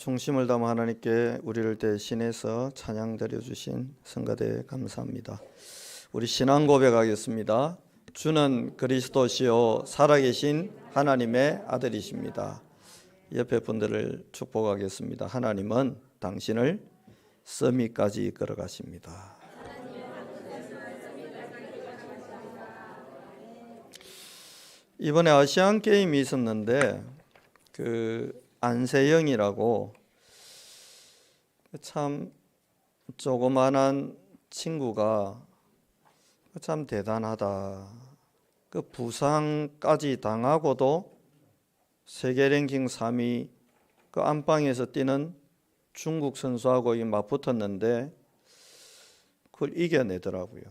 중심을 담아 하나님께 우리를 대신해서 찬양 드려주신 성가대 감사합니다. 우리 신앙 고백하겠습니다. 주는 그리스도시요 살아계신 하나님의 아들이십니다. 옆에 분들을 축복하겠습니다. 하나님은 당신을 서밋까지 이끌어 가십니다. 이번에 아시안 게임이 있었는데 안세영이라고 참 조그만한 친구가 참 대단하다. 부상까지 당하고도 세계 랭킹 3위 안방에서 뛰는 중국 선수하고 맞붙었는데 그걸 이겨내더라고요.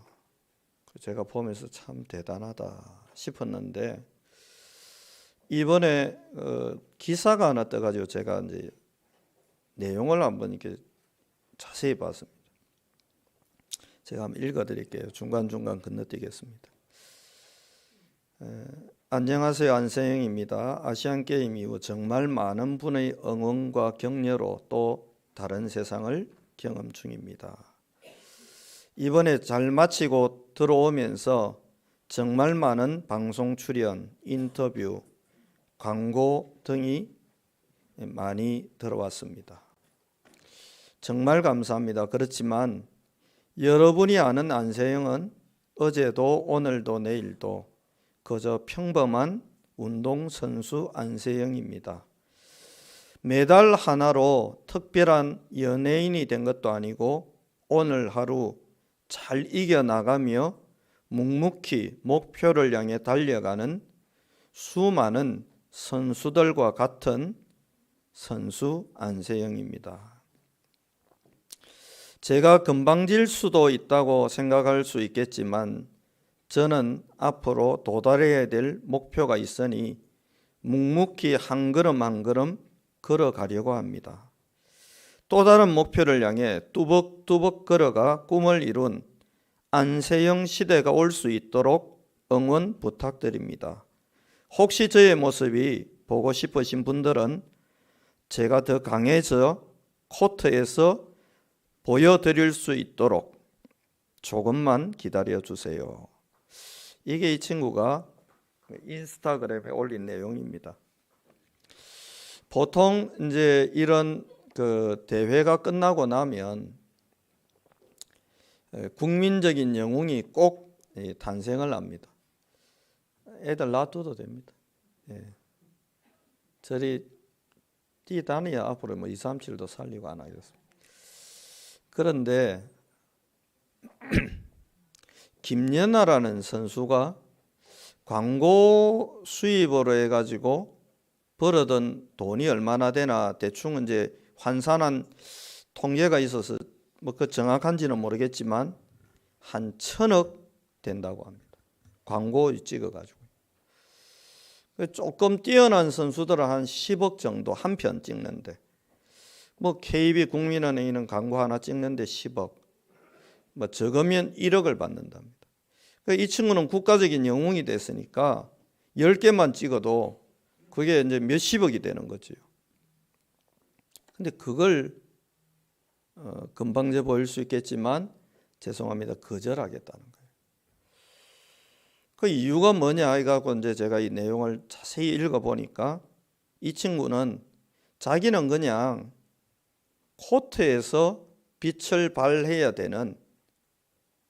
제가 보면서 참 대단하다 싶었는데 이번에 기사가 하나 떠가지고 제가 이제 내용을 한번 이렇게 자세히 봤습니다. 제가 한번 읽어드릴게요. 중간중간 건너뛰겠습니다. 안녕하세요, 안세영입니다. 아시안게임 이후 정말 많은 분의 응원과 격려로 또 다른 세상을 경험 중입니다. 이번에 잘 마치고 들어오면서 정말 많은 방송 출연, 인터뷰, 광고 등이 많이 들어왔습니다. 정말 감사합니다. 그렇지만 여러분이 아는 안세영은 어제도 오늘도 내일도 그저 평범한 운동선수 안세영입니다. 메달 하나로 특별한 연예인이 된 것도 아니고 오늘 하루 잘 이겨나가며 묵묵히 목표를 향해 달려가는 수많은 선수들과 같은 선수 안세영입니다. 제가 금방질 수도 있다고 생각할 수 있겠지만 저는 앞으로 도달해야 될 목표가 있으니 묵묵히 한 걸음 한 걸음 걸어가려고 합니다. 또 다른 목표를 향해 뚜벅뚜벅 걸어가 꿈을 이룬 안세영 시대가 올 수 있도록 응원 부탁드립니다. 혹시 저의 모습이 보고 싶으신 분들은 제가 더 강해져 코트에서 보여드릴 수 있도록 조금만 기다려 주세요. 이게 이 친구가 인스타그램에 올린 내용입니다. 보통 이제 이런 대회가 끝나고 나면 국민적인 영웅이 꼭 탄생을 합니다. 애들 놔둬도 됩니다. 저리 뛰다니야 앞으로 2, 3, 7도 살리고 안 하겠습니다. 그런데 김연아라는 선수가 광고 수입으로 해가지고 벌어든 돈이 얼마나 되나 대충 이제 환산한 통계가 있어서 그 정확한지는 모르겠지만 한 1,000억 된다고 합니다. 광고 찍어가지고. 조금 뛰어난 선수들은 한 10억 정도 한 편 찍는데 KB 국민은행에는 광고 하나 찍는데 10억, 적으면 1억을 받는답니다. 이 친구는 국가적인 영웅이 됐으니까 10개만 찍어도 그게 이제 몇십억이 되는 거죠. 근데 그걸 금방져 보일 수 있겠지만 죄송합니다. 거절하겠다는 거예요. 그 이유가 뭐냐 해갖고 이제 제가 이 내용을 자세히 읽어보니까 이 친구는 자기는 그냥 코트에서 빛을 발해야 되는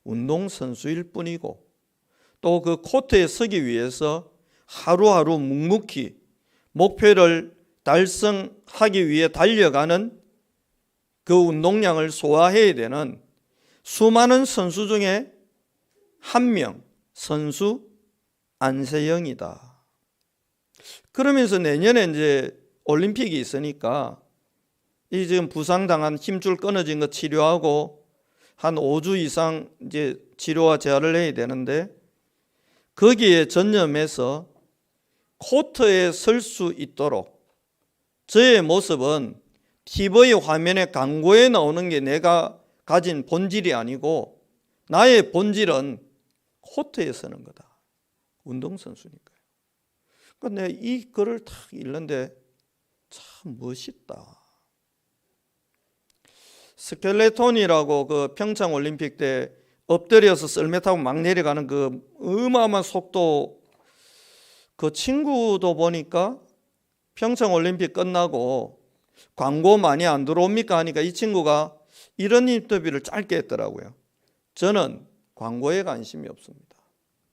운동선수일 뿐이고 또 그 코트에 서기 위해서 하루하루 묵묵히 목표를 달성하기 위해 달려가는 그 운동량을 소화해야 되는 수많은 선수 중에 한 명, 선수 안세영이다. 그러면서 내년에 이제 올림픽이 있으니까 이 지금 부상당한 힘줄 끊어진 거 치료하고 한 5주 이상 이제 치료와 재활을 해야 되는데 거기에 전념해서 코트에 설 수 있도록 저의 모습은 TV 화면에 광고에 나오는 게 내가 가진 본질이 아니고 나의 본질은 코트에 서는 거다. 운동선수니까요. 그러니까 내가 이 글을 탁 읽는데 참 멋있다. 스켈레톤이라고 그 평창 올림픽 때 엎드려서 썰매 타고 막 내려가는 그 어마어마한 속도, 그 친구도 보니까 평창 올림픽 끝나고 광고 많이 안 들어옵니까 하니까 이 친구가 이런 인터뷰를 짧게 했더라고요. 저는 광고에 관심이 없습니다.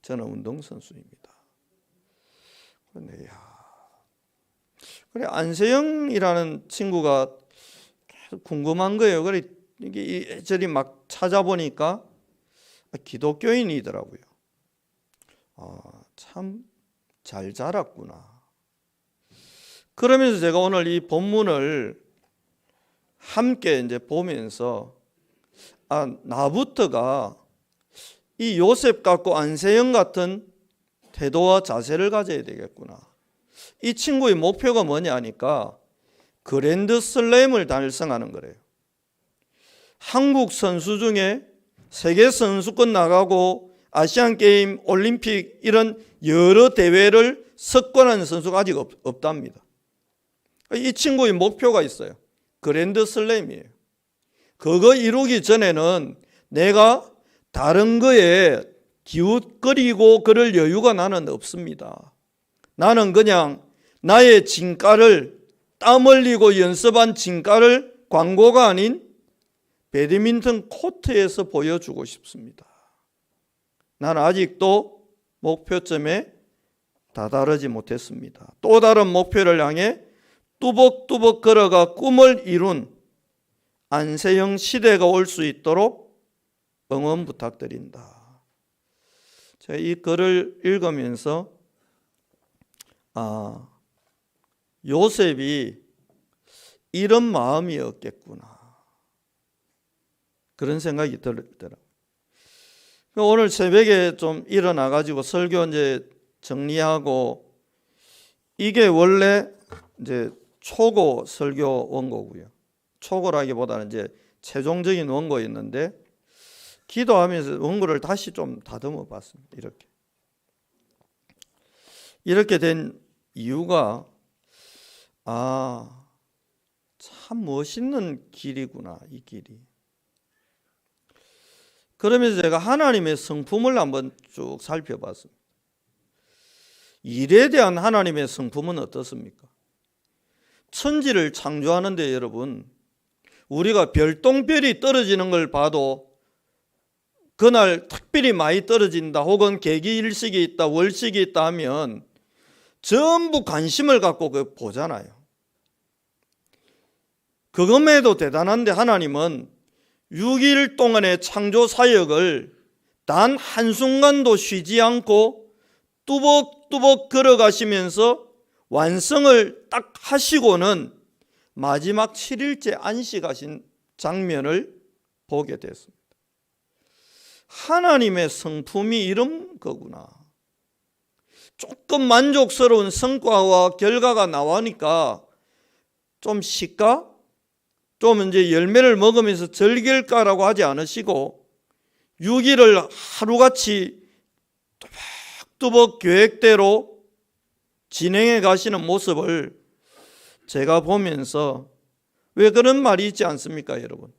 저는 운동선수입니다. 그런데 그래, 안세영이라는 친구가 계속 궁금한 거예요. 그래 이게 이리저리 막 찾아보니까 기독교인이더라고요. 참 잘 자랐구나. 그러면서 제가 오늘 이 본문을 함께 이제 보면서 나부터가 이 요셉 같고 안세영 같은 태도와 자세를 가져야 되겠구나. 이 친구의 목표가 뭐냐 하니까 그랜드 슬램을 달성하는 거래요. 한국 선수 중에 세계 선수권 나가고 아시안 게임, 올림픽 이런 여러 대회를 석권하는 선수가 아직 없답니다. 이 친구의 목표가 있어요. 그랜드 슬램이에요. 그거 이루기 전에는 내가 다른 거에 기웃거리고 그럴 여유가 나는 없습니다. 나는 그냥 나의 진가를, 땀 흘리고 연습한 진가를 광고가 아닌 배드민턴 코트에서 보여주고 싶습니다. 나는 아직도 목표점에 다다르지 못했습니다. 또 다른 목표를 향해 뚜벅뚜벅 걸어가 꿈을 이룬 안세영 시대가 올 수 있도록 응원 부탁드린다. 제가 이 글을 읽으면서 요셉이 이런 마음이었겠구나, 그런 생각이 들더라고요. 오늘 새벽에 좀 일어나가지고 설교 이제 정리하고, 이게 원래 이제 초고 설교 원고고요. 초고라기보다는 이제 최종적인 원고였는데 기도하면서 원고를 다시 좀 다듬어 봤습니다. 이렇게 된 이유가 참 멋있는 길이구나, 이 길이. 그러면서 제가 하나님의 성품을 한번 쭉 살펴봤습니다. 일에 대한 하나님의 성품은 어떻습니까? 천지를 창조하는데 여러분, 우리가 별똥별이 떨어지는 걸 봐도 그날 특별히 많이 떨어진다, 혹은 개기일식이 있다, 월식이 있다 하면 전부 관심을 갖고 보잖아요. 그것만해도 대단한데 하나님은 6일 동안의 창조 사역을 단 한순간도 쉬지 않고 뚜벅뚜벅 걸어가시면서 완성을 딱 하시고는 마지막 7일째 안식하신 장면을 보게 됐습니다. 하나님의 성품이 이런 거구나. 조금 만족스러운 성과와 결과가 나오니까 좀 쉴까? 좀 이제 열매를 먹으면서 즐길까라고 하지 않으시고 6일을 하루같이 뚜벅뚜벅 계획대로 진행해 가시는 모습을 제가 보면서, 왜 그런 말이 있지 않습니까, 여러분?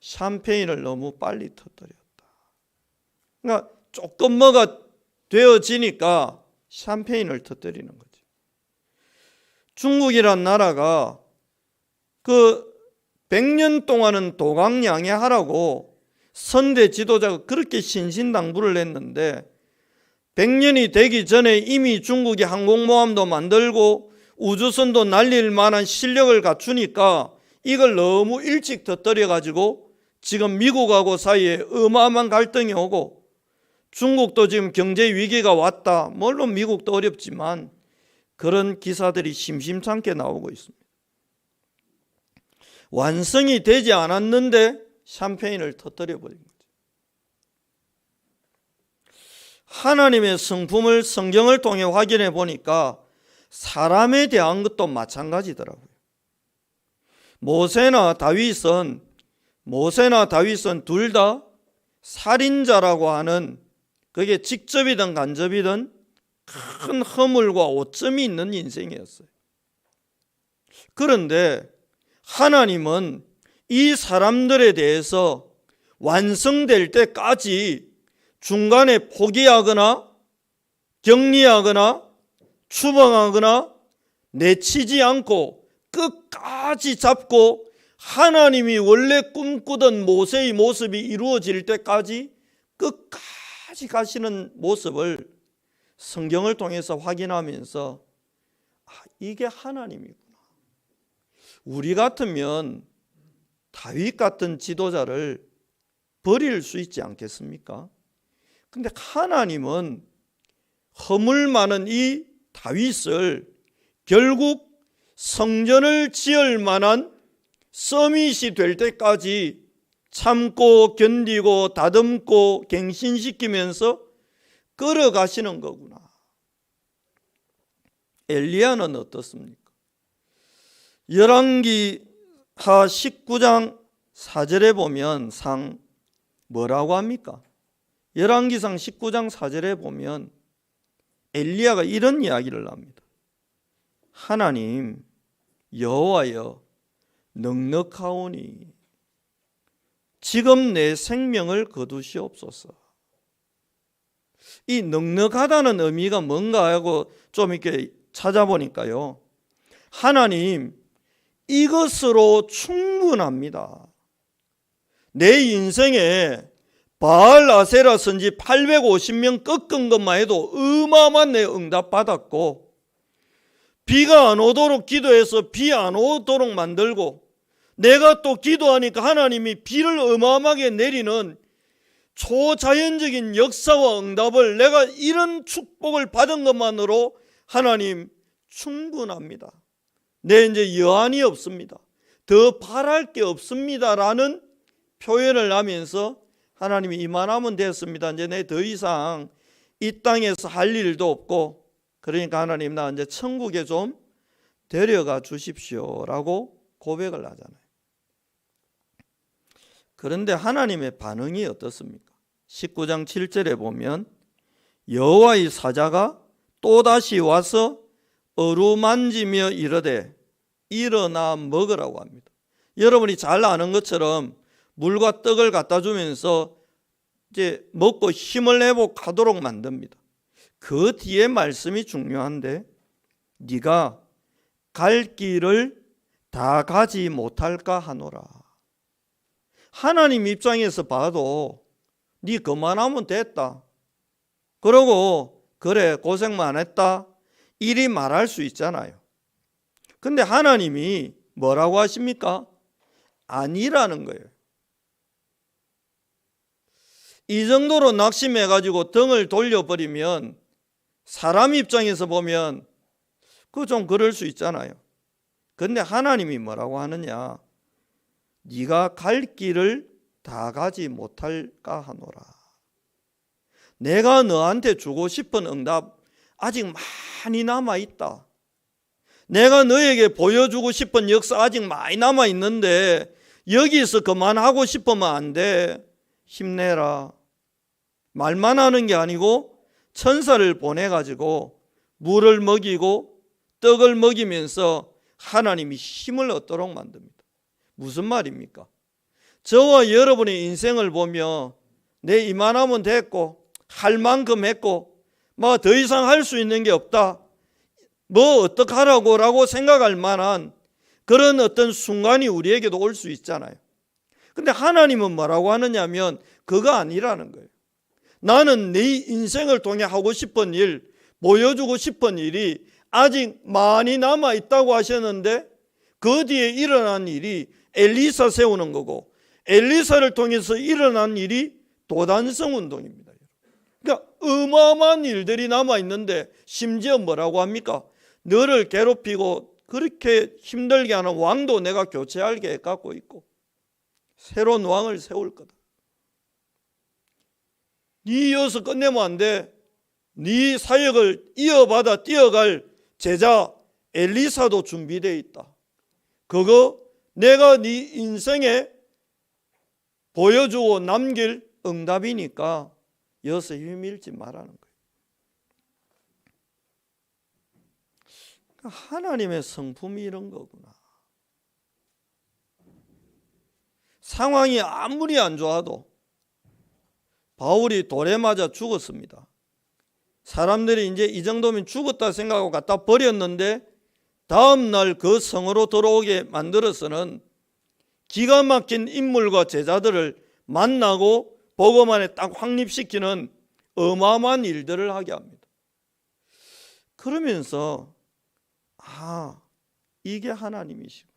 샴페인을 너무 빨리 터뜨렸다. 그러니까 조금 뭐가 되어지니까 샴페인을 터뜨리는 거지. 중국이란 나라가 그 100년 동안은 도강양해하라고 선대 지도자가 그렇게 신신당부를 했는데 100년이 되기 전에 이미 중국이 항공모함도 만들고 우주선도 날릴 만한 실력을 갖추니까 이걸 너무 일찍 터뜨려가지고 지금 미국하고 사이에 어마어마한 갈등이 오고, 중국도 지금 경제 위기가 왔다. 물론 미국도 어렵지만 그런 기사들이 심심찮게 나오고 있습니다. 완성이 되지 않았는데 샴페인을 터뜨려버린 거죠. 하나님의 성품을 성경을 통해 확인해 보니까 사람에 대한 것도 마찬가지더라고요. 모세나 다윗은 둘 다 살인자라고 하는, 그게 직접이든 간접이든 큰 허물과 오점이 있는 인생이었어요. 그런데 하나님은 이 사람들에 대해서 완성될 때까지 중간에 포기하거나 격리하거나 추방하거나 내치지 않고 끝까지 잡고 하나님이 원래 꿈꾸던 모세의 모습이 이루어질 때까지 끝까지 가시는 모습을 성경을 통해서 확인하면서 이게 하나님이구나. 우리 같으면 다윗 같은 지도자를 버릴 수 있지 않겠습니까? 근데 하나님은 허물 많은 이 다윗을 결국 성전을 지을 만한 서밋이 될 때까지 참고 견디고 다듬고 갱신시키면서 끌어가시는 거구나. 엘리야는 어떻습니까? 열왕기하 19장 4절에 보면 뭐라고 합니까? 열왕기상 19장 4절에 보면 엘리야가 이런 이야기를 합니다. 하나님 여호와여 넉넉하오니 지금 내 생명을 거두시옵소서. 이 넉넉하다는 의미가 뭔가 하고 좀 이렇게 찾아보니까요, 하나님 이것으로 충분합니다. 내 인생에 바알 아세라 선지 850명 꺾은 것만 해도 어마어마한 내 응답 받았고, 비가 안 오도록 기도해서 비 안 오도록 만들고, 내가 또 기도하니까 하나님이 비를 어마어마하게 내리는 초자연적인 역사와 응답을, 내가 이런 축복을 받은 것만으로 하나님 충분합니다. 내 이제 여한이 없습니다. 더 바랄 게 없습니다라는 표현을 하면서 하나님이 이만하면 됐습니다. 이제 내 더 이상 이 땅에서 할 일도 없고, 그러니까 하나님 나 이제 천국에 좀 데려가 주십시오라고 고백을 하잖아요. 그런데 하나님의 반응이 어떻습니까? 19장 7절에 보면 여호와의 사자가 또다시 와서 어루만지며 이르되 일어나 먹으라고 합니다. 여러분이 잘 아는 것처럼 물과 떡을 갖다 주면서 이제 먹고 힘을 회복하도록 만듭니다. 그 뒤에 말씀이 중요한데, 네가 갈 길을 다 가지 못할까 하노라. 하나님 입장에서 봐도 네 그만하면 됐다, 그러고 그래 고생만 했다 이리 말할 수 있잖아요. 근데 하나님이 뭐라고 하십니까? 아니라는 거예요. 이 정도로 낙심해가지고 등을 돌려버리면 사람 입장에서 보면 그 좀 그럴 수 있잖아요. 근데 하나님이 뭐라고 하느냐? 네가 갈 길을 다 가지 못할까 하노라. 내가 너한테 주고 싶은 응답 아직 많이 남아있다. 내가 너에게 보여주고 싶은 역사 아직 많이 남아있는데 여기서 그만하고 싶으면 안 돼. 힘내라. 말만 하는 게 아니고 천사를 보내가지고 물을 먹이고 떡을 먹이면서 하나님이 힘을 얻도록 만듭니다. 무슨 말입니까? 저와 여러분의 인생을 보며 내 이만하면 됐고 할 만큼 했고 뭐 더 이상 할 수 있는 게 없다, 뭐 어떡하라고 라고 생각할 만한 그런 어떤 순간이 우리에게도 올 수 있잖아요. 근데 하나님은 뭐라고 하느냐면 그거 아니라는 거예요. 나는 네 인생을 통해 하고 싶은 일, 보여주고 싶은 일이 아직 많이 남아있다고 하셨는데 그 뒤에 일어난 일이 엘리사 세우는 거고, 엘리사를 통해서 일어난 일이 도단성 운동입니다. 그러니까 어마어마한 일들이 남아있는데 심지어 뭐라고 합니까? 너를 괴롭히고 그렇게 힘들게 하는 왕도 내가 교체하게 갖고 있고 새로운 왕을 세울 거다. 네 이어서 끝내면 안 돼. 네 사역을 이어받아 뛰어갈 제자 엘리사도 준비되어 있다. 그거 내가 네 인생에 보여주고 남길 응답이니까 여기서 힘밀지 말라는 거예요. 하나님의 성품이 이런 거구나. 상황이 아무리 안 좋아도 바울이 돌에 맞아 죽었습니다. 사람들이 이제 이 정도면 죽었다 생각하고 갖다 버렸는데 다음 날 그 성으로 들어오게 만들어서는 기가 막힌 인물과 제자들을 만나고 복음 안에 딱 확립시키는 어마어마한 일들을 하게 합니다. 그러면서 이게 하나님이시구나.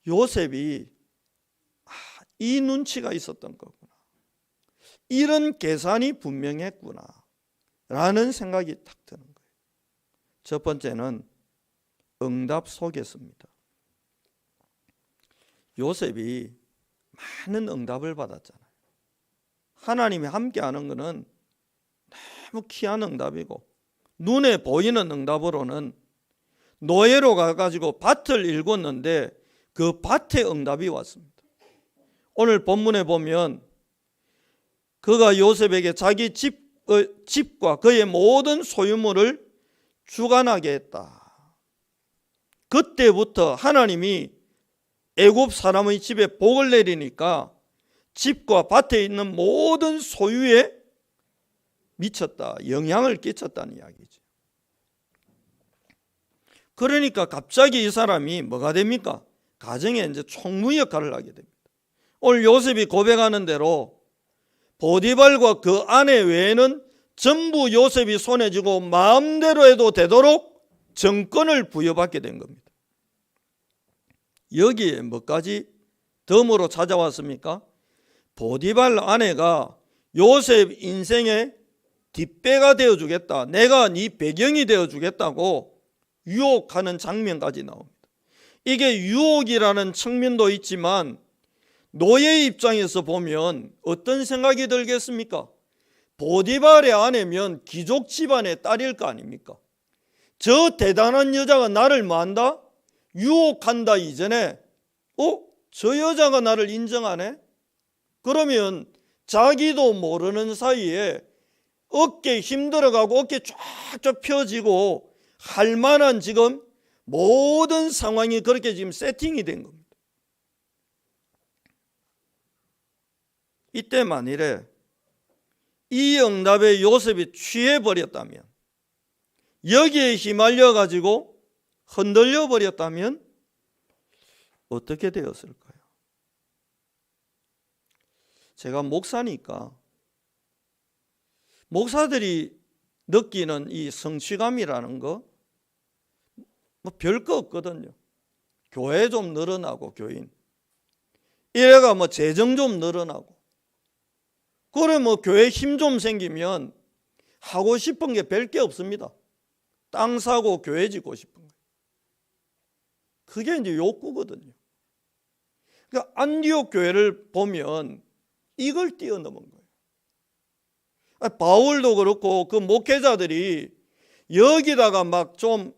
요셉이 이 눈치가 있었던 거구나. 이런 계산이 분명했구나 라는 생각이 딱 드는 거예요. 첫 번째는 응답 속에서입니다. 요셉이 많은 응답을 받았잖아요. 하나님이 함께하는 것은 너무 귀한 응답이고 눈에 보이는 응답으로는 노예로 가가지고 밭을 일궜는데 그 밭에 응답이 왔습니다. 오늘 본문에 보면 그가 요셉에게 자기 집과 그의 모든 소유물을 주관하게 했다. 그때부터 하나님이 애굽 사람의 집에 복을 내리니까 집과 밭에 있는 모든 소유에 미쳤다, 영향을 끼쳤다는 이야기죠. 그러니까 갑자기 이 사람이 뭐가 됩니까? 가정에 이제 총무 역할을 하게 됩니다. 오늘 요셉이 고백하는 대로 보디발과 그 아내 외에는 전부 요셉이 손에 쥐고 마음대로 해도 되도록 정권을 부여받게 된 겁니다. 여기에 뭐까지 덤으로 찾아왔습니까? 보디발 아내가 요셉 인생의 뒷배가 되어주겠다, 내가 네 배경이 되어주겠다고 유혹하는 장면까지 나옵니다. 이게 유혹이라는 측면도 있지만 노예 입장에서 보면 어떤 생각이 들겠습니까? 보디발의 아내면 귀족 집안의 딸일 거 아닙니까? 저 대단한 여자가 나를 뭐한다? 유혹한다 이전에 저 여자가 나를 인정하네? 그러면 자기도 모르는 사이에 어깨 힘들어가고 어깨 쫙쫙 펴지고 할 만한 지금 모든 상황이 그렇게 지금 세팅이 된 겁니다. 이때 만일에 이 응답에 요셉이 취해버렸다면, 여기에 휘말려 가지고 흔들려 버렸다면 어떻게 되었을까요? 제가 목사니까 목사들이 느끼는 이 성취감이라는 거 뭐 별거 없거든요. 교회 좀 늘어나고, 교인 이래가 뭐 재정 좀 늘어나고, 그래 뭐 교회 힘 좀 생기면 하고 싶은 게 별게 없습니다. 땅 사고 교회 짓고 싶은 거예요. 그게 이제 욕구거든요. 그러니까 안디옥 교회를 보면 이걸 뛰어넘은 거예요. 바울도 그렇고 그 목회자들이 여기다가 막 좀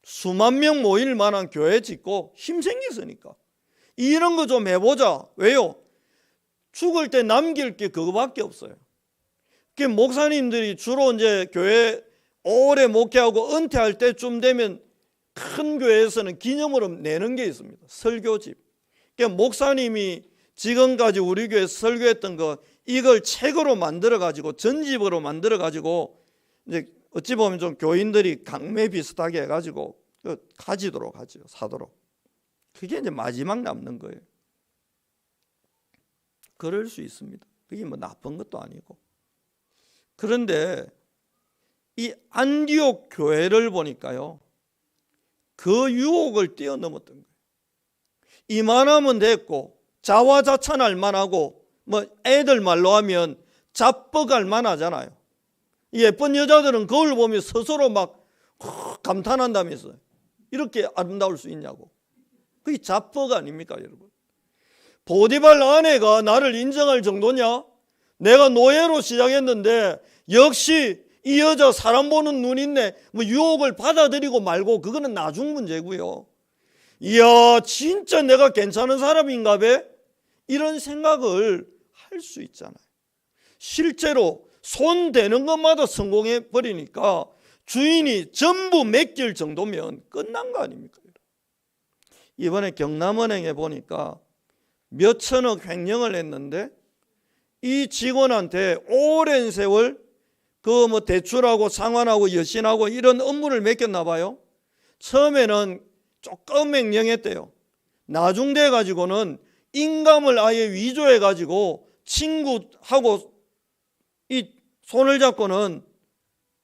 수만 명 모일 만한 교회 짓고 힘 생겼으니까 이런 거 좀 해보자. 왜요? 죽을 때 남길 게 그거밖에 없어요. 그 목사님들이 주로 이제 교회 오래 목회하고 은퇴할 때쯤 되면 큰 교회에서는 기념으로 내는 게 있습니다. 설교집. 그러니까 목사님이 지금까지 우리 교회에서 설교했던 거 이걸 책으로 만들어 가지고 전집으로 만들어 가지고 이제 어찌 보면 좀 교인들이 강매 비슷하게 해가지고 가지도록 하죠. 사도록. 그게 이제 마지막 남는 거예요. 그럴 수 있습니다. 그게 뭐 나쁜 것도 아니고. 그런데 이 안디옥 교회를 보니까요, 그 유혹을 뛰어넘었던 거예요. 이만하면 됐고 자화자찬할 만하고, 뭐 애들 말로 하면 자뻑할 만하잖아요. 예쁜 여자들은 거울 보며 스스로 막 감탄한다면서요. 이렇게 아름다울 수 있냐고. 그게 자뻑 아닙니까, 여러분? 보디발 아내가 나를 인정할 정도냐? 내가 노예로 시작했는데 역시 이 여자 사람 보는 눈 있네. 뭐 유혹을 받아들이고 말고 그거는 나중 문제고요. 이야, 진짜 내가 괜찮은 사람인가 봐? 이런 생각을 할 수 있잖아요. 실제로 손 대는 것마다 성공해 버리니까 주인이 전부 맡길 정도면 끝난 거 아닙니까? 이번에 경남은행에 보니까 몇 천억 횡령을 했는데 이 직원한테 오랜 세월 그 뭐 대출하고 상환하고 여신하고 이런 업무를 맡겼나 봐요. 처음에는 조금 횡령했대요. 나중 돼 가지고는 인감을 아예 위조해 가지고 친구하고 이 손을 잡고는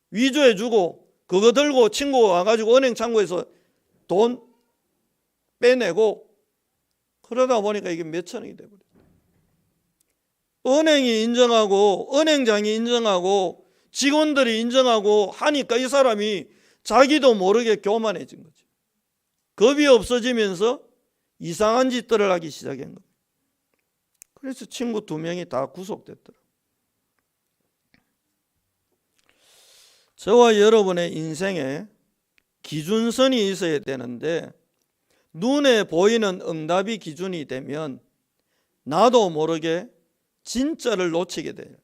위조해 주고 그거 들고 친구가 와가지고 은행 창구에서 돈 빼내고 그러다 보니까 이게 몇 천억이 돼버렸어요. 은행이 인정하고 은행장이 인정하고 직원들이 인정하고 하니까 이 사람이 자기도 모르게 교만해진 거죠. 겁이 없어지면서 이상한 짓들을 하기 시작한 거예요. 그래서 친구 2명이 다 구속됐더라고요. 저와 여러분의 인생에 기준선이 있어야 되는데 눈에 보이는 응답이 기준이 되면 나도 모르게 진짜를 놓치게 돼요.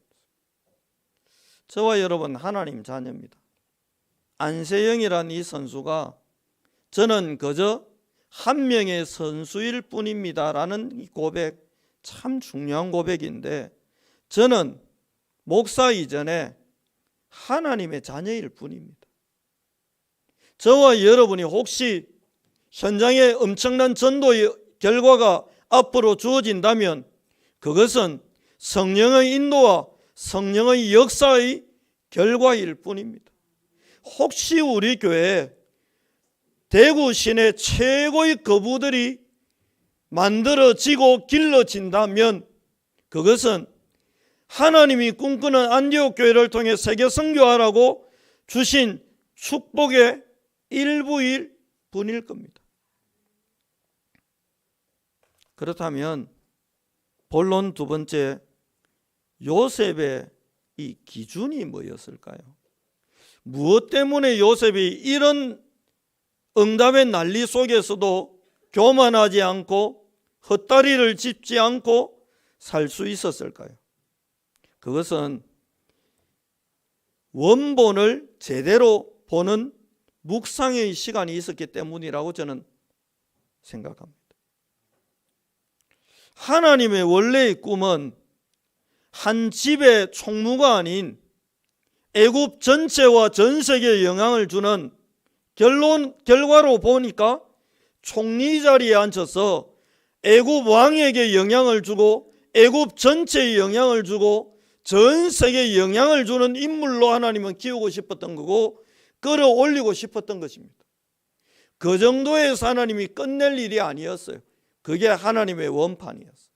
저와 여러분 하나님 자녀입니다. 안세영이라는 이 선수가 저는 그저 한 명의 선수일 뿐입니다라는 이 고백, 참 중요한 고백인데 저는 목사 이전에 하나님의 자녀일 뿐입니다. 저와 여러분이 혹시 현장에 엄청난 전도의 결과가 앞으로 주어진다면 그것은 성령의 인도와 성령의 역사의 결과일 뿐입니다. 혹시 우리 교회에 대구 시내 최고의 거부들이 만들어지고 길러진다면 그것은 하나님이 꿈꾸는 안디옥 교회를 통해 세계 선교하라고 주신 축복의 일부일 뿐일 겁니다. 그렇다면 본론 2번째, 요셉의 이 기준이 뭐였을까요? 무엇 때문에 요셉이 이런 응답의 난리 속에서도 교만하지 않고 헛다리를 짚지 않고 살 수 있었을까요? 그것은 원본을 제대로 보는 묵상의 시간이 있었기 때문이라고 저는 생각합니다. 하나님의 원래의 꿈은 한 집의 총무가 아닌 애굽 전체와 전 세계에 영향을 주는 결과로 보니까 총리 자리에 앉혀서 애굽 왕에게 영향을 주고 애굽 전체에 영향을 주고 전 세계에 영향을 주는 인물로 하나님은 키우고 싶었던 거고 끌어올리고 싶었던 것입니다. 그 정도에서 하나님이 끝낼 일이 아니었어요. 그게 하나님의 원판이었어요.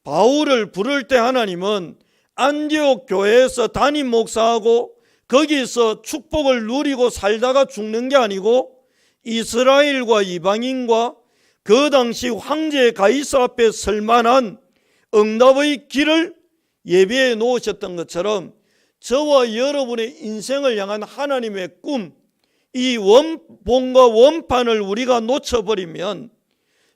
바울을 부를 때 하나님은 안디옥 교회에서 담임 목사하고 거기서 축복을 누리고 살다가 죽는 게 아니고 이스라엘과 이방인과 그 당시 황제 가이사 앞에 설 만한 응답의 길을 예비해 놓으셨던 것처럼 저와 여러분의 인생을 향한 하나님의 꿈, 이 원본과 원판을 우리가 놓쳐버리면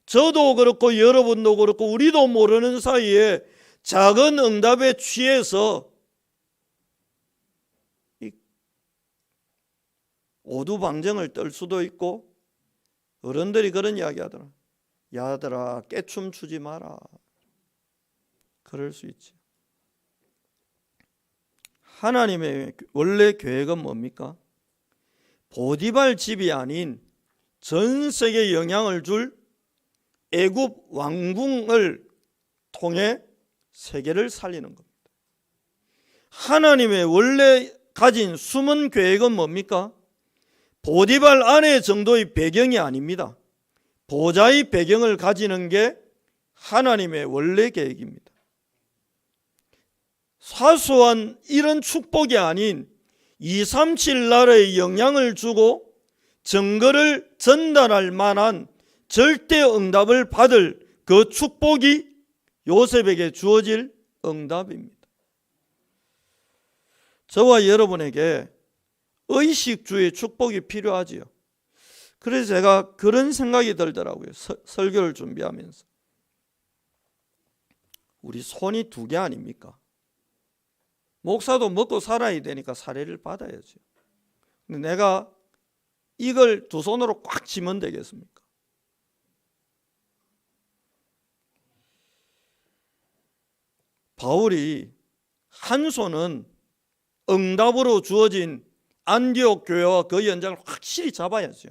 저도 그렇고 여러분도 그렇고 우리도 모르는 사이에 작은 응답에 취해서 오두방정을 떨 수도 있고 어른들이 그런 이야기 하더라. 야들아 깨춤 추지 마라. 그럴 수 있지. 하나님의 원래 계획은 뭡니까? 보디발 집이 아닌 전 세계에 영향을 줄 애굽 왕궁을 통해 세계를 살리는 겁니다. 하나님의 원래 가진 숨은 계획은 뭡니까? 보디발 아내 정도의 배경이 아닙니다. 보좌의 배경을 가지는 게 하나님의 원래 계획입니다. 사소한 이런 축복이 아닌 237 나라에 영향을 주고 증거를 전달할 만한 절대 응답을 받을 그 축복이 요셉에게 주어질 응답입니다. 저와 여러분에게 의식주의 축복이 필요하지요. 그래서 제가 그런 생각이 들더라고요. 설교를 준비하면서. 우리 손이 2개 아닙니까? 목사도 먹고 살아야 되니까 사례를 받아야죠. 근데 내가 이걸 2 손으로 꽉 쥐면 되겠습니까? 바울이 한 손은 응답으로 주어진 안디옥 교회와 그 연장을 확실히 잡아야죠.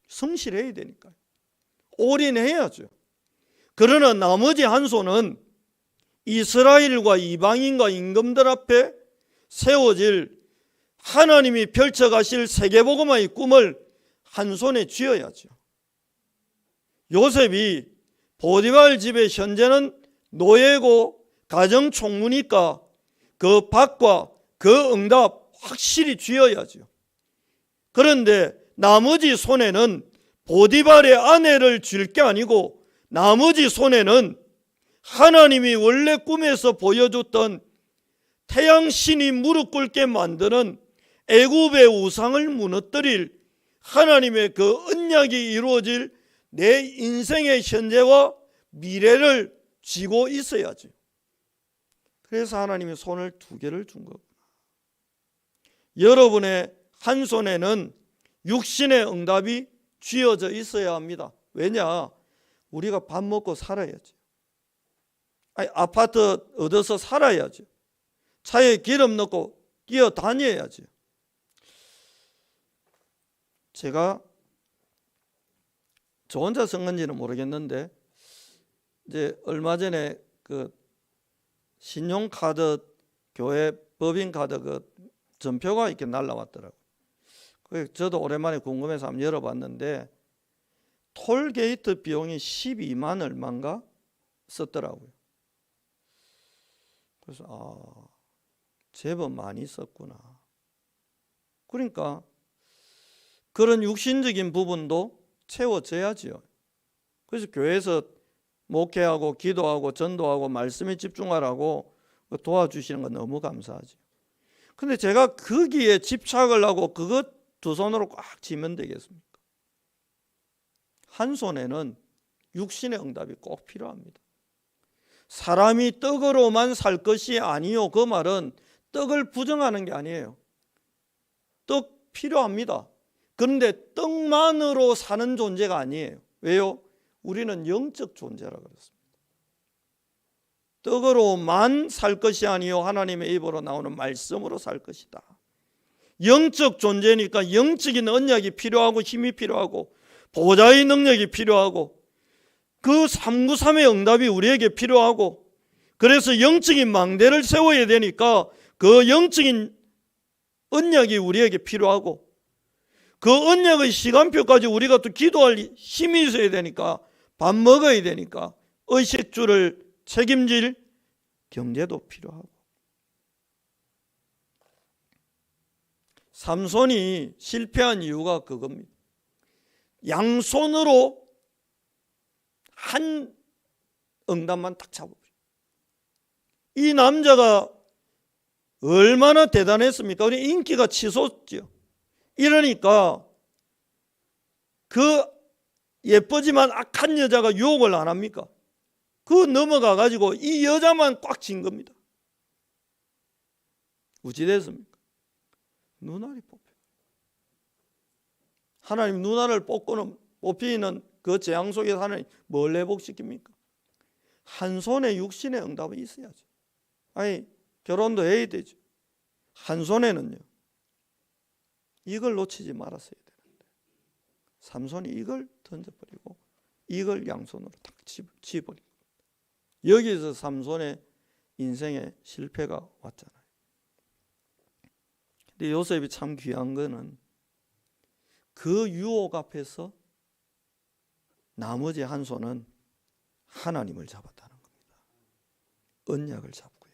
성실해야 되니까요. 올인해야죠. 그러나 나머지 한 손은 이스라엘과 이방인과 임금들 앞에 세워질 하나님이 펼쳐가실 세계복음화의 꿈을 한 손에 쥐어야죠. 요셉이 보디발 집의 현재는 노예고 가정총무니까 그 밭과 그 응답 확실히 쥐어야죠. 그런데 나머지 손에는 보디발의 아내를 쥘 게 아니고 나머지 손에는 하나님이 원래 꿈에서 보여줬던 태양신이 무릎 꿇게 만드는 애굽의 우상을 무너뜨릴 하나님의 그 언약이 이루어질 내 인생의 현재와 미래를 쥐고 있어야지. 그래서 하나님이 손을 두 개를 준 거구나. 여러분의 한 손에는 육신의 응답이 쥐어져 있어야 합니다. 왜냐? 우리가 밥 먹고 살아야지. 아파트 얻어서 살아야지. 차에 기름 넣고 끼어 다녀야지. 제가 저 혼자 쓴 건지는 모르겠는데 이제 얼마 전에 그 신용카드 교회 법인카드 그 전표가 이렇게 날라왔더라고요. 저도 오랜만에 궁금해서 한번 열어봤는데 톨게이트 비용이 12만 얼마인가 썼더라고요. 그래서 제법 많이 썼구나. 그러니까 그런 육신적인 부분도 채워져야지요. 그래서 교회에서 목회하고 기도하고 전도하고 말씀에 집중하라고 도와주시는 건 너무 감사하죠. 근데 제가 거기에 집착을 하고 그것 두 손으로 꽉 쥐면 되겠습니까? 한 손에는 육신의 응답이 꼭 필요합니다. 사람이 떡으로만 살 것이 아니요. 그 말은 떡을 부정하는 게 아니에요. 떡 필요합니다. 그런데 떡만으로 사는 존재가 아니에요. 왜요? 우리는 영적 존재라 그랬습니다. 떡으로만 살 것이 아니요 하나님의 입으로 나오는 말씀으로 살 것이다. 영적 존재니까 영적인 언약이 필요하고 힘이 필요하고 보좌의 능력이 필요하고 그 393의 응답이 우리에게 필요하고 그래서 영적인 망대를 세워야 되니까 그 영적인 언약이 우리에게 필요하고 그 언약의 시간표까지 우리가 또 기도할 힘이 있어야 되니까 밥 먹어야 되니까 의식주를 책임질 경제도 필요하고 삼손이 실패한 이유가 그겁니다. 양손으로 한 응답만 딱 잡아버려. 이 남자가 얼마나 대단했습니까? 우리 인기가 치솟죠. 이러니까 그 예쁘지만 악한 여자가 유혹을 안 합니까? 그 넘어가 가지고 이 여자만 꽉 쥔 겁니다. 어찌 됐습니까? 눈알이 뽑혀. 하나님 눈알을 뽑히는 그 재앙 속에서 하나님 뭘 회복시킵니까? 한 손에 육신의 응답이 있어야죠. 아니 결혼도 해야 되죠. 한 손에는요. 이걸 놓치지 말았어야 되는데 삼손이 이걸 던져버리고 이걸 양손으로 탁 쥐어버리고 여기서 삼손의 인생의 실패가 왔잖아요. 근데 요셉이 참 귀한 거는 그 유혹 앞에서 나머지 한 손은 하나님을 잡았다는 겁니다. 언약을 잡고요.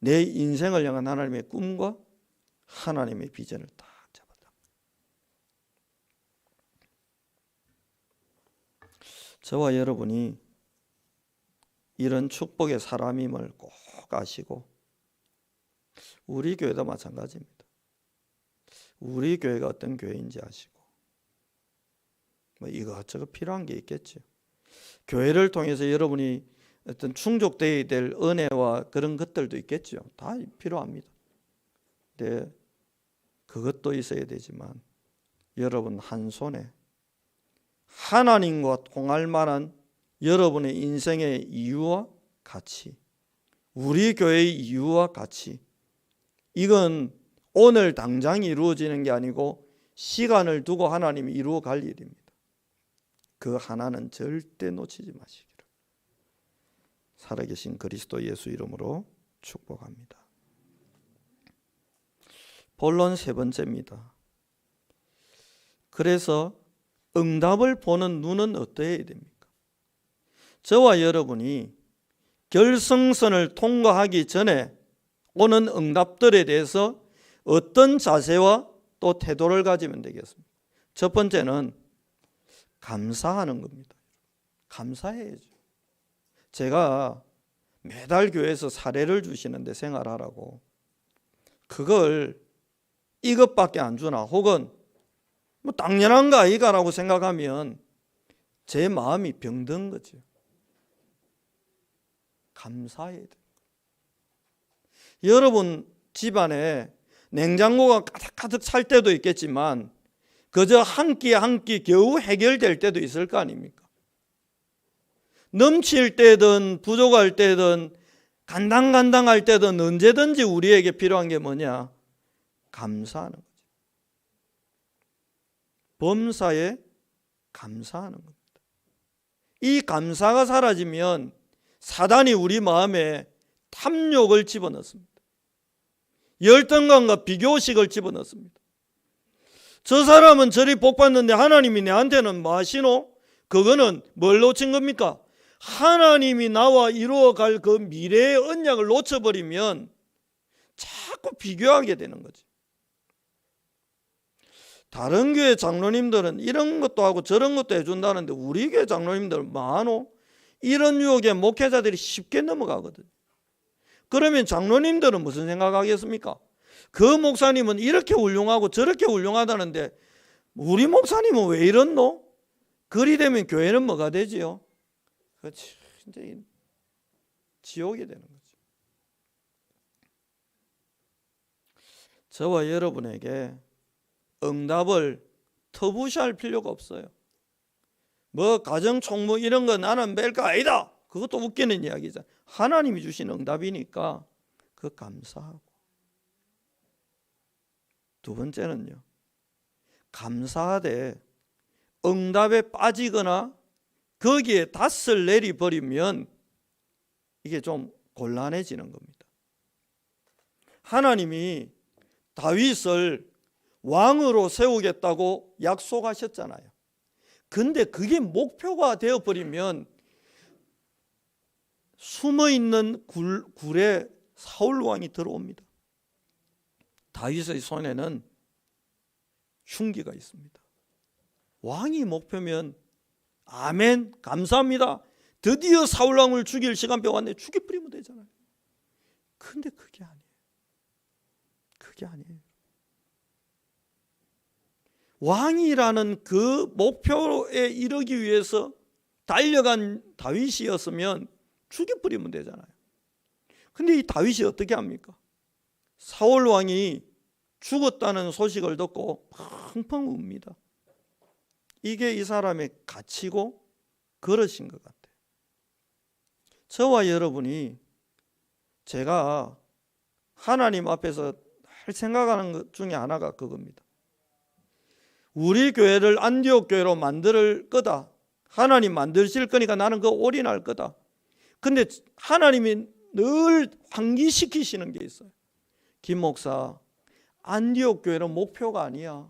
내 인생을 향한 하나님의 꿈과 하나님의 비전을 딱 잡았다. 저와 여러분이 이런 축복의 사람임을 꼭 아시고 우리 교회도 마찬가지입니다. 우리 교회가 어떤 교회인지 아시고 뭐 이것저것 필요한 게 있겠죠. 교회를 통해서 여러분이 어떤 충족되어야 될 은혜와 그런 것들도 있겠죠. 다 필요합니다. 근데 그것도 있어야 되지만 여러분 한 손에 하나님과 통할 만한 여러분의 인생의 이유와 가치 우리 교회의 이유와 가치, 이건 오늘 당장 이루어지는 게 아니고 시간을 두고 하나님이 이루어 갈 일입니다. 그 하나는 절대 놓치지 마시기를 살아계신 그리스도 예수 이름으로 축복합니다. 본론 세 번째입니다. 그래서 응답을 보는 눈은 어떠해야 됩니까? 저와 여러분이 결승선을 통과하기 전에 오는 응답들에 대해서 어떤 자세와 또 태도를 가지면 되겠습니까? 첫 번째는 감사하는 겁니다. 감사해야죠. 제가 매달 교회에서 사례를 주시는데 생활하라고 그걸 이것밖에 안 주나 혹은 뭐 당연한 거 아이가라고 생각하면 제 마음이 병든 거죠. 감사해야 돼요. 여러분 집안에 냉장고가 가득가득 찰 때도 있겠지만 그저 한 끼 한 끼 겨우 해결될 때도 있을 거 아닙니까? 넘칠 때든 부족할 때든 간당간당할 때든 언제든지 우리에게 필요한 게 뭐냐? 감사하는 거죠. 범사에 감사하는 겁니다. 이 감사가 사라지면 사단이 우리 마음에 탐욕을 집어넣습니다. 열등감과 비교식을 집어넣습니다. 저 사람은 저리 복받는데 하나님이 내한테는 뭐 하시노? 그거는 뭘 놓친 겁니까? 하나님이 나와 이루어갈 그 미래의 언약을 놓쳐버리면 자꾸 비교하게 되는 거지. 다른 교회 장로님들은 이런 것도 하고 저런 것도 해준다는데 우리 교회 장로님들은 뭐하노? 이런 유혹에 목회자들이 쉽게 넘어가거든. 그러면 장로님들은 무슨 생각하겠습니까? 그 목사님은 이렇게 훌륭하고 저렇게 훌륭하다는데 우리 목사님은 왜 이렇노? 그리 되면 교회는 뭐가 되지요? 그렇지, 진짜 지옥이 되는 거죠. 저와 여러분에게 응답을 터부시할 필요가 없어요. 뭐 가정총무 이런 거 나는 뺄 거 아니다. 그것도 웃기는 이야기잖아. 하나님이 주신 응답이니까 그 감사하고. 두 번째는요, 감사하되 응답에 빠지거나 거기에 닷을 내리버리면 이게 좀 곤란해지는 겁니다. 하나님이 다윗을 왕으로 세우겠다고 약속하셨잖아요. 근데 그게 목표가 되어버리면 숨어있는 굴에 사울 왕이 들어옵니다. 다윗의 손에는 흉기가 있습니다. 왕이 목표면 아멘 감사합니다. 드디어 사울 왕을 죽일 시간표가 왔네. 죽여버리면 되잖아요. 근데 그게 아니에요. 그게 아니에요. 왕이라는 그 목표에 이르기 위해서 달려간 다윗이었으면 죽여버리면 되잖아요. 근데 이 다윗이 어떻게 합니까? 사울 왕이 죽었다는 소식을 듣고 펑펑 웁니다. 이게 이 사람의 가치고 그러신 것 같아요. 저와 여러분이 제가 하나님 앞에서 늘 생각하는 것 중에 하나가 그겁니다. 우리 교회를 안디옥 교회로 만들 거다. 하나님 만드실 거니까 나는 그 올인할 거다. 근데 하나님이 늘 환기시키시는 게 있어요. 김 목사, 안디옥 교회는 목표가 아니야.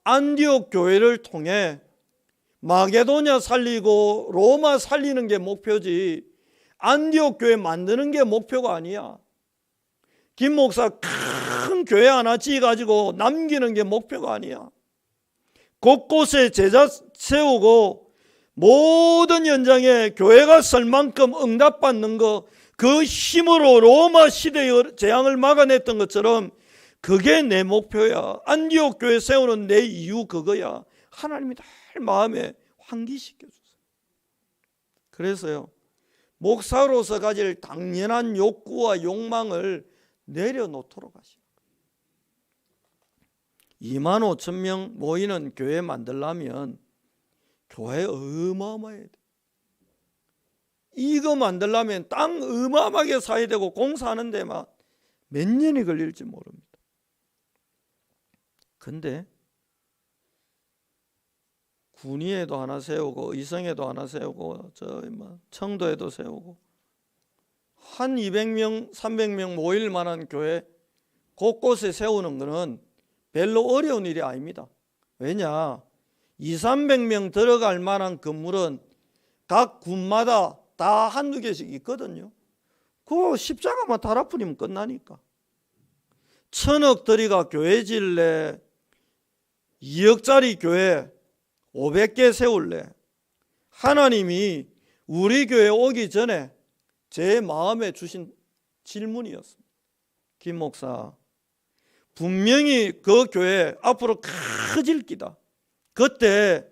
안디옥 교회를 통해 마게도냐 살리고 로마 살리는 게 목표지 안디옥 교회 만드는 게 목표가 아니야. 김 목사 큰 교회 하나 지어가지고 남기는 게 목표가 아니야. 곳곳에 제자 세우고 모든 현장에 교회가 설 만큼 응답받는 거, 그 힘으로 로마 시대의 재앙을 막아냈던 것처럼 그게 내 목표야. 안디옥 교회 세우는 내 이유 그거야. 하나님이 늘 마음에 환기시켜 주세요. 그래서요, 목사로서 가질 당연한 욕구와 욕망을 내려놓도록 하시오. 2만 5천 명 모이는 교회 만들려면 교회 어마어마해야 돼. 이거 만들려면 땅 어마어마하게 사야 되고 공사하는 데만 몇 년이 걸릴지 모릅니다. 근데 군위에도 하나 세우고 의성에도 하나 세우고 청도에도 세우고 한 200명 300명 모일 만한 교회 곳곳에 세우는 것은 별로 어려운 일이 아닙니다. 왜냐? 200~300명 들어갈 만한 건물은 각 군마다 다 한두 개씩 있거든요. 그거 십자가만 달아뿌리면 끝나니까. 1,000억 들이가 교회 질래, 2억짜리 교회 500개 세울래. 하나님이 우리 교회 오기 전에 제 마음에 주신 질문이었습니다. 김 목사, 분명히 그 교회 앞으로 커질 기다. 그때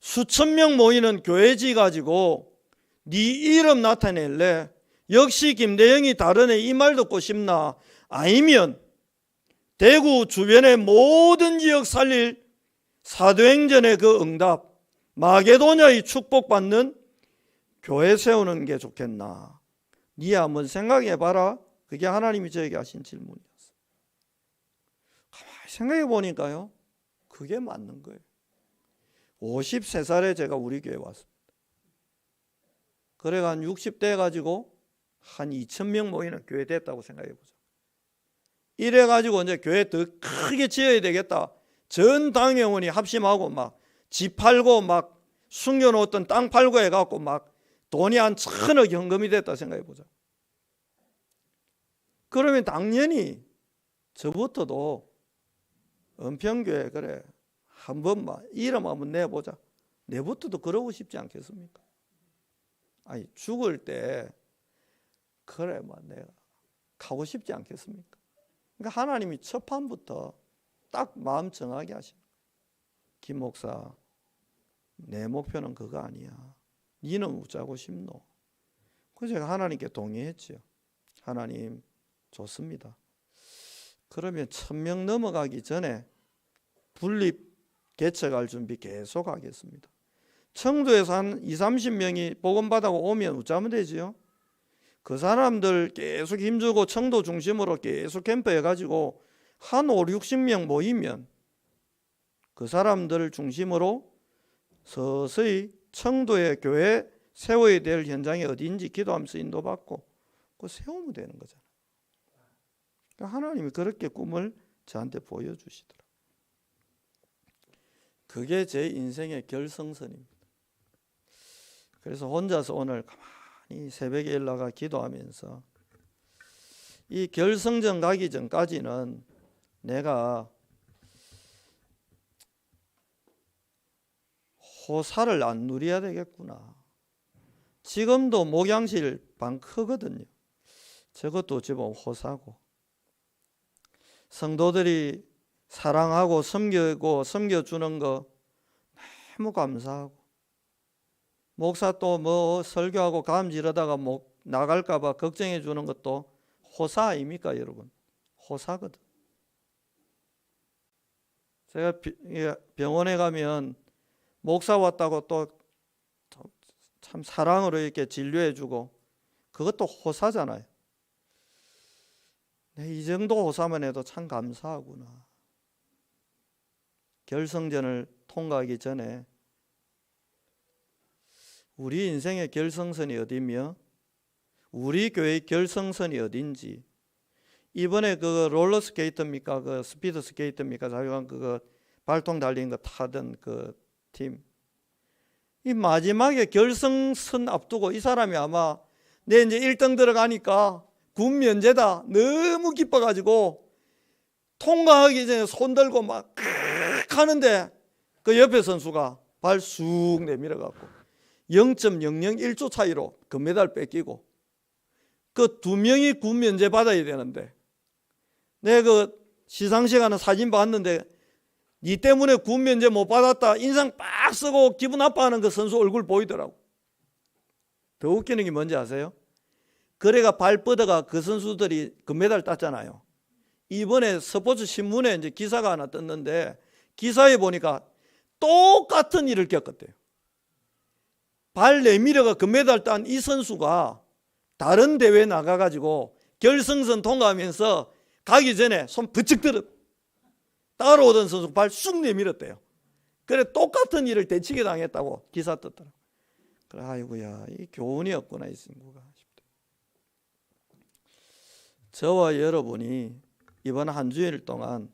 수천 명 모이는 교회지 가지고 네 이름 나타낼래? 역시 김대영이 다르네, 이 말 듣고 싶나? 아니면 대구 주변의 모든 지역 살릴 사도행전의 그 응답, 마게도냐의 축복받는 교회 세우는 게 좋겠나? 네 한번 생각해봐라. 그게 하나님이 저에게 하신 질문이었어요. 가만히 생각해 보니까요, 그게 맞는 거예요. 53살에 제가 우리 교회 왔습니다. 그래가 한 60대 가지고 한 2,000명 모이는 교회 됐다고 생각해 보죠. 이래 가지고 이제 교회 더 크게 지어야 되겠다. 전 당회원이 합심하고 막 집 팔고 막 숨겨놓았던 땅 팔고 해갖고 막 돈이 한 1,000억 현금이 됐다 생각해 보자. 그러면 당연히 저부터도 은평교회 그래 한 번만 이름 한번 내보자. 내부터도 그러고 싶지 않겠습니까? 아니 죽을 때 그래 뭐 내가 가고 싶지 않겠습니까? 그러니까 하나님이 첫 판부터 딱 마음 정하게 하시는 거예요. 김 목사, 내 목표는 그거 아니야. 니는 웃자고 싶노? 그래서 제가 하나님께 동의했죠. 하나님 좋습니다. 그러면 1,000명 넘어가기 전에 분립 개척할 준비 계속 하겠습니다. 청도에서 한 20~30명이 복음받아고 오면 웃자면 되지요. 그 사람들 계속 힘주고 청도 중심으로 계속 캠프해가지고 한 50~60명 모이면 그 사람들 중심으로 서서히 청도의 교회 세워야 될 현장이 어디인지 기도하면서 인도받고 그거 세우면 되는 거잖아요. 그러니까 하나님이 그렇게 꿈을 저한테 보여주시더라고요. 그게 제 인생의 결성선입니다. 그래서 혼자서 오늘 가만히 새벽에 일어나가 기도하면서 이 결성전 가기 전까지는 내가 호사를 안 누려야 되겠구나. 지금도 목양실 방 크거든요. 저것도 어찌 보면 호사고, 성도들이 사랑하고 섬기고 섬겨주는 거 너무 감사하고, 목사 또 뭐 설교하고 감지르다가 목 나갈까 봐 걱정해 주는 것도 호사 아닙니까 여러분? 호사거든. 제가 병원에 가면 목사 왔다고 또 참 사랑으로 이렇게 진료해 주고 그것도 호사잖아요. 이 정도 호사만 해도 참 감사하구나. 결성전을 통과하기 전에 우리 인생의 결성선이 어디며 우리 교회의 결성선이 어딘지, 이번에 그 롤러스케이트입니까? 그 스피드 스케이트입니까? 자유한 그거 발통 달린 거 타던 그 팀. 이 마지막에 결성선 앞두고 이 사람이 아마 내 이제 1등 들어가니까 군 면제다 너무 기뻐가지고 통과하기 전에 손 들고 막 하는데 그 옆에 선수가 발 쑥 내밀어갖고 0.001초 차이로 금메달 뺏기고 그 2명이 군 면제 받아야 되는데 내가 그 시상식 하는 사진 봤는데 니 때문에 군 면제 못 받았다 인상 빡 쓰고 기분 나빠하는 그 선수 얼굴 보이더라고. 더 웃기는 게 뭔지 아세요? 그래가 발 뻗어가 그 선수들이 금메달 땄잖아요. 이번에 스포츠 신문에 이제 기사가 하나 떴는데 기사에 보니까 똑같은 일을 겪었대요. 발 내밀어가 금메달 딴 이 선수가 다른 대회 나가가지고 결승선 통과하면서 가기 전에 손 부쩍 들어 따라오던 선수 발 쑥 내밀었대요. 그래 똑같은 일을 대치게 당했다고 기사 떴더라고요. 그래 아이고야 이 교훈이 없구나 이 친구가 싶다. 저와 여러분이 이번 한 주일 동안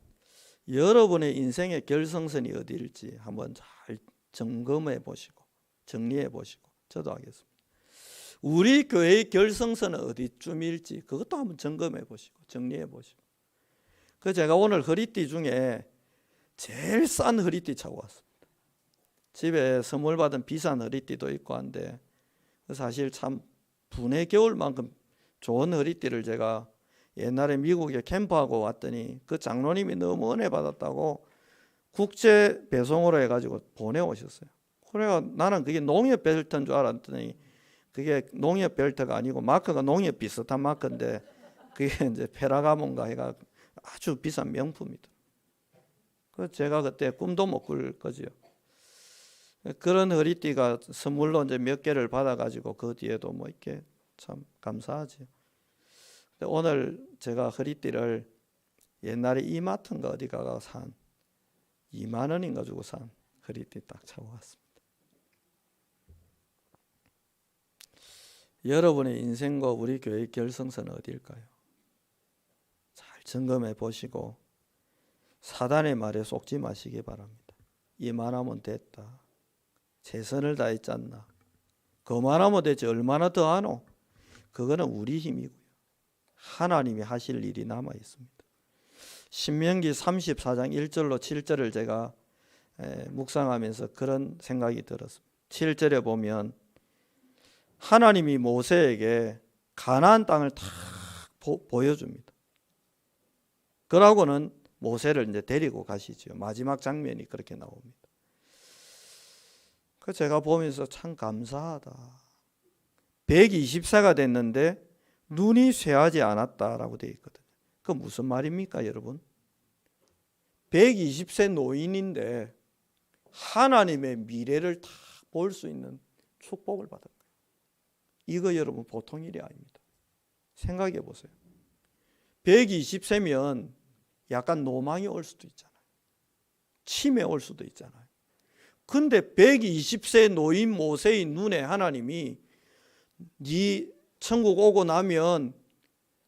여러분의 인생의 결승선이 어디일지 한번 잘 점검해 보시고 정리해 보시고 저도 하겠습니다. 우리 교회의 결승선은 어디쯤일지 그것도 한번 점검해 보시고 정리해 보시고. 그 제가 오늘 허리띠 중에 제일 싼 허리띠 차고 왔습니다. 집에 선물 받은 비싼 허리띠도 있고 한데 사실 참 분의 겨울만큼 좋은 허리띠를 제가 옛날에 미국에 캠프하고 왔더니 그 장로님이 너무 은혜 받았다고 국제 배송으로 해가지고 보내오셨어요. 그래가 나는 그게 농협 벨트인 줄 알았더니 그게 농협 벨트가 아니고 마크가 농협 비슷한 마크인데 그게 이제 페라가몬가 해가 아주 비싼 명품이다. 그 제가 그때 꿈도 못 꿀 거지요. 그런 허리띠가 선물로 이제 몇 개를 받아가지고 그 뒤에도 뭐 이렇게 참 감사하지. 오늘 제가 허리띠를 옛날에 이마트인가 어디 가가 산 2만 원인가 주고 산 허리띠 딱 차고 왔습니다. 여러분의 인생과 우리 교회의 결승선은 어디일까요? 잘 점검해 보시고 사단의 말에 속지 마시기 바랍니다. 이만하면 됐다. 최선을 다했지 않나. 그만하면 되지 얼마나 더 하노? 그거는 우리 힘이고요. 하나님이 하실 일이 남아 있습니다. 신명기 34장 1절로 7절을 제가 묵상하면서 그런 생각이 들었습니다. 7절에 보면 하나님이 모세에게 가나안 땅을 탁 보여줍니다. 그러고는 모세를 이제 데리고 가시죠. 마지막 장면이 그렇게 나옵니다. 그 제가 보면서 참 감사하다. 120세가 됐는데 눈이 쇠하지 않았다라고 되어 있거든요. 그 무슨 말입니까, 여러분? 120세 노인인데 하나님의 미래를 다 볼 수 있는 축복을 받은 거예요. 이거 여러분 보통 일이 아닙니다. 생각해 보세요. 120세면 약간 노망이 올 수도 있잖아요. 치매 올 수도 있잖아요. 근데 120세 노인 모세의 눈에 하나님이 네 천국 오고 나면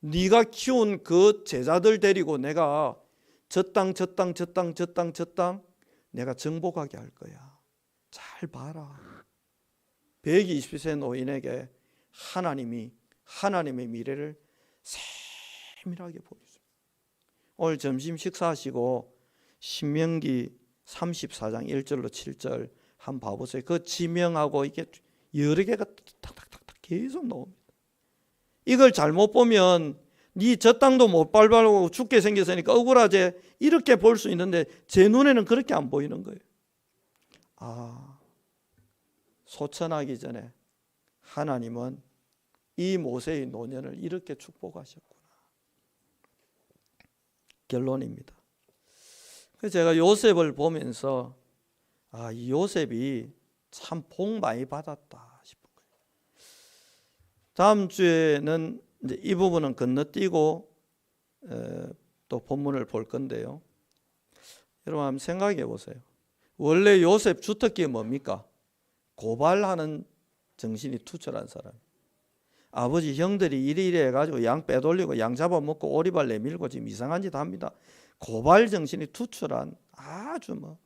네가 키운 그 제자들 데리고 내가 저 땅 내가 정복하게 할 거야. 잘 봐라. 120세 노인에게 하나님이 하나님의 미래를 세밀하게 보여줍니다. 오늘 점심 식사하시고 신명기 34장 1절로 7절 한번 봐보세요. 그 지명하고 이게 여러 개가 탁탁탁탁 계속 나옵니다. 이걸 잘못 보면 네 저 땅도 못 밟아고 죽게 생겼으니까 억울하지 이렇게 볼 수 있는데 제 눈에는 그렇게 안 보이는 거예요. 아, 소천하기 전에 하나님은 이 모세의 노년을 이렇게 축복하셨구나. 결론입니다. 그래서 제가 요셉을 보면서 이 요셉이 참 복 많이 받았다 싶은 거예요. 다음 주에는 이제 이 부분은 건너뛰고 또 본문을 볼 건데요. 여러분 한번 생각해 보세요. 원래 요셉 주특기가 뭡니까? 고발하는 정신이 투철한 사람. 아버지 형들이 이래 해가지고 양 빼돌리고 양 잡아먹고 오리발 내밀고 지금 이상한 짓 합니다. 고발 정신이 투철한 아주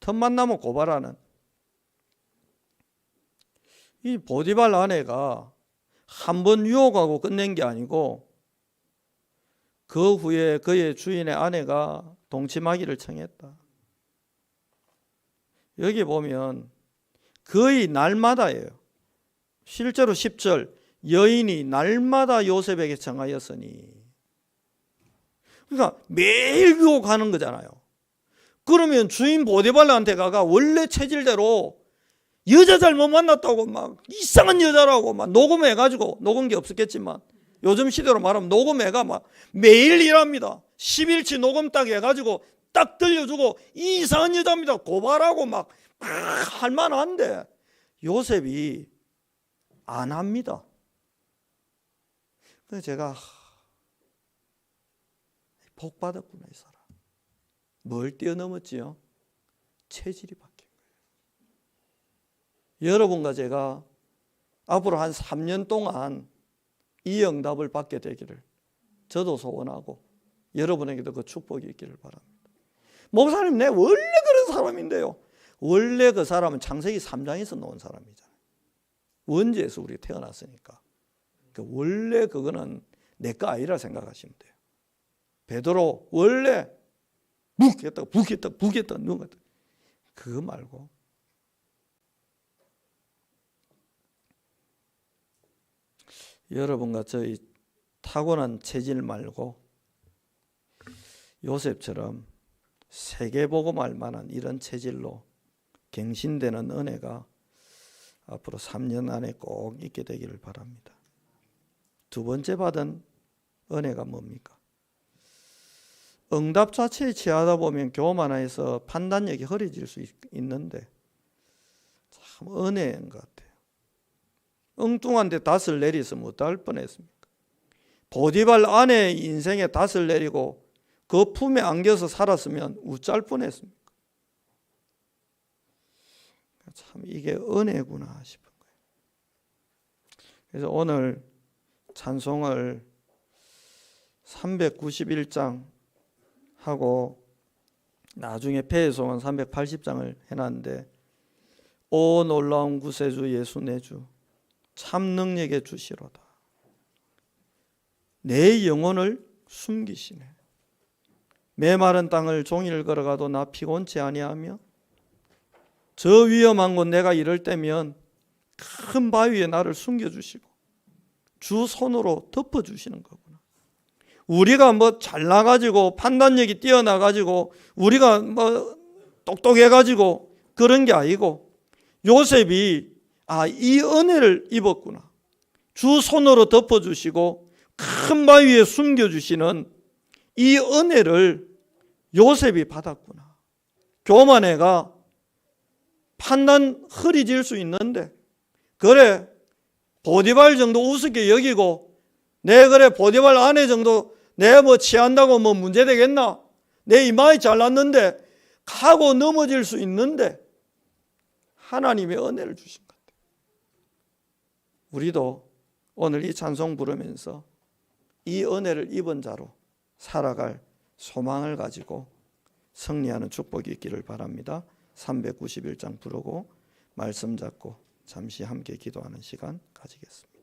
틈만 나면 고발하는 이 보디발 아내가 한 번 유혹하고 끝낸 게 아니고 그 후에 그의 주인의 아내가 동침하기를 청했다. 여기 보면 거의 날마다예요. 실제로 10절 여인이 날마다 요셉에게 청하였으니 그러니까 매일 유혹하는 거잖아요. 그러면 주인 보디발한테 가가 원래 체질대로 여자 잘못 만났다고 막 이상한 여자라고 막 녹음해가지고 녹은 게 없었겠지만 요즘 시대로 말하면 녹음해가 막 매일 일합니다. 10일치 녹음 딱 해가지고 딱 들려주고 이상한 여자입니다. 고발하고 막 할만한데 요셉이 안 합니다. 그래서 제가 복 받았구나 이 사람. 뭘 뛰어넘었지요? 체질이 바뀐 거예요. 여러분과 제가 앞으로 한 3년 동안 이 응답을 받게 되기를 저도 소원하고 여러분에게도 그 축복이 있기를 바랍니다. 목사님, 내 원래 그런 사람인데요. 원래 그 사람은 창세기 3장에서 나온 사람이잖아요. 원죄에서 우리 태어났으니까. 원래 그거는 내 거 아니라 생각하시면 돼요. 베드로 원래 묵겠다 누가 그거 말고 여러분과 저희 타고난 체질 말고 요셉처럼 세계복음할 만한 이런 체질로 갱신되는 은혜가 앞으로 3년 안에 꼭 있게 되기를 바랍니다. 두 번째 받은 은혜가 뭡니까? 응답 자체에 취하다 보면 교만해서 판단력이 흐려질 수 있는데 참 은혜인 것 같아요. 엉뚱한데 닷을 내리으면 어떡할 뻔했습니까? 보디발 아내의 인생에 닷을 내리고 그 품에 안겨서 살았으면 어쩔 뻔했습니까? 참 이게 은혜구나 싶은 거예요. 그래서 오늘 찬송을 391장 하고 나중에 폐해송은 380장을 해놨는데 오 놀라운 구세주 예수 내 주 참 능력의 주시로다. 내 영혼을 숨기시네. 메마른 땅을 종일 걸어가도 나 피곤치 아니하며 저 위험한 곳 내가 이럴 때면 큰 바위에 나를 숨겨주시고 주 손으로 덮어주시는 거구나. 우리가 뭐 잘나가지고 판단력이 뛰어나가지고 우리가 뭐 똑똑해가지고 그런 게 아니고 요셉이 이 은혜를 입었구나. 주 손으로 덮어주시고 큰 바위에 숨겨주시는 이 은혜를 요셉이 받았구나. 교만해가 판단 흐리질 수 있는데 그래 보디발 정도 우습게 여기고 내 그래 보디발 아내 정도 내 뭐 취한다고 뭐 문제 되겠나? 내 이마에 잘났는데 하고 넘어질 수 있는데 하나님의 은혜를 주신 것 같아요. 우리도 오늘 이 찬송 부르면서 이 은혜를 입은 자로 살아갈 소망을 가지고 승리하는 축복이 있기를 바랍니다. 391장 부르고 말씀 잡고 잠시 함께 기도하는 시간 가지겠습니다.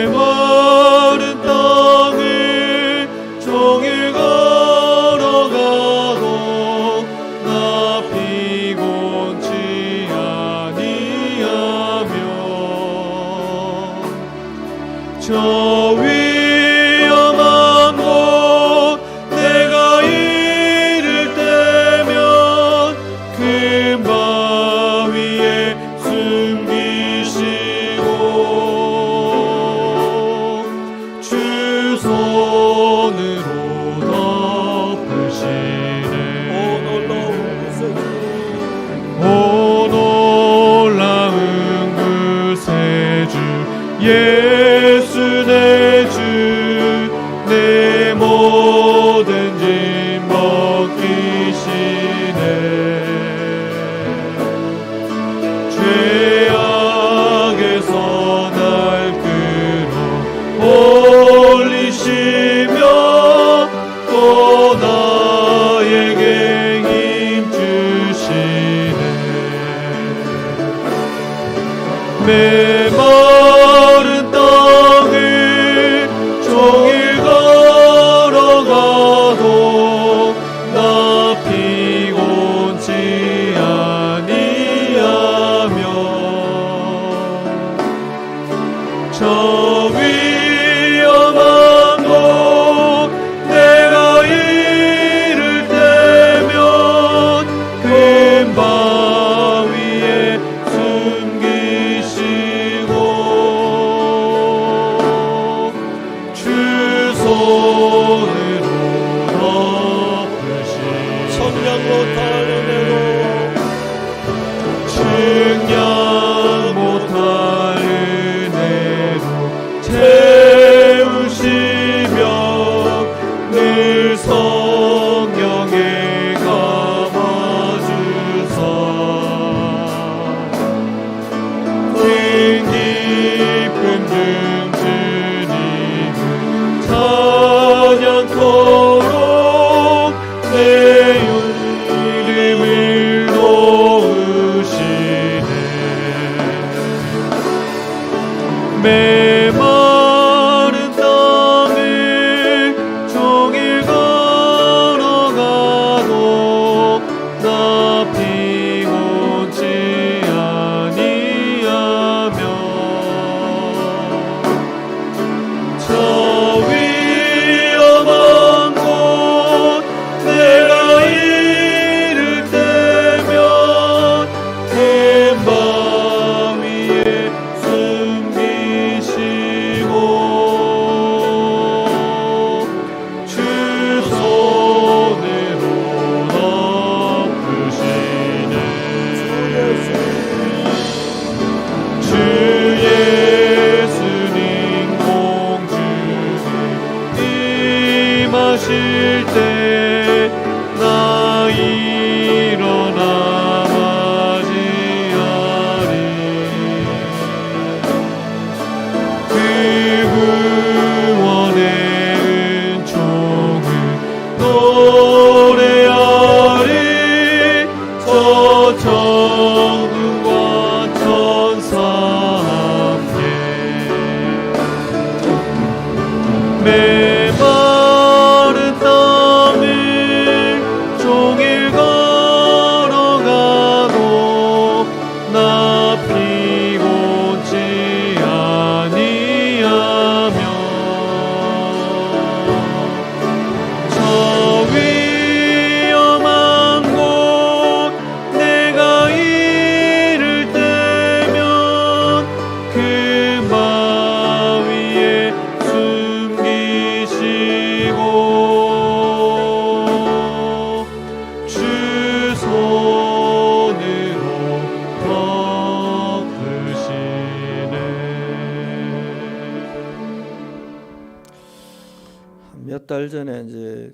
메마른 땅을 종일 걸어가도 나 피곤치 아니하며 저 위험한 곳 내가 이를 때면 큰 바위에 숨기시고 주 손으로 덮으시네. 오 놀라운 구세주 예수 내 주 내 모든 짐 벗기시네. 죄악에서 날 끌어 올리시며 또 나에게 메마른 땅을 종일 걸어가도 나 피곤치 아니하며 저 위험한 곳 내가 이를 때면 큰 바위에 숨기시고 주 손으로 덮으시 성량 못할 은혜로 측량 못할 은혜로 채우시며 늘 성령에 감아주사 큰 깊은 등 주님을 찬양토록 내 이름을 놓으시네 메마른 땅을 종일 걸어가도 나 피곤치 아니하며 저 위험한 곳 내가 이를 때면 큰 바위에 숨기시고 주 손으로 덮으시네 주 예수님 공중에 임하실 때 나 일어나 맞이하리 그 구원의 은총을 노래하리 저 천군과 천사 함께 메마른 땅을 종일 걸어가도 나 피곤치 아니하며 저 위험한 곳 내가 이를 때면 큰 바위에 숨기시고 주 손으로 덮으시네 몇 달 전에 이제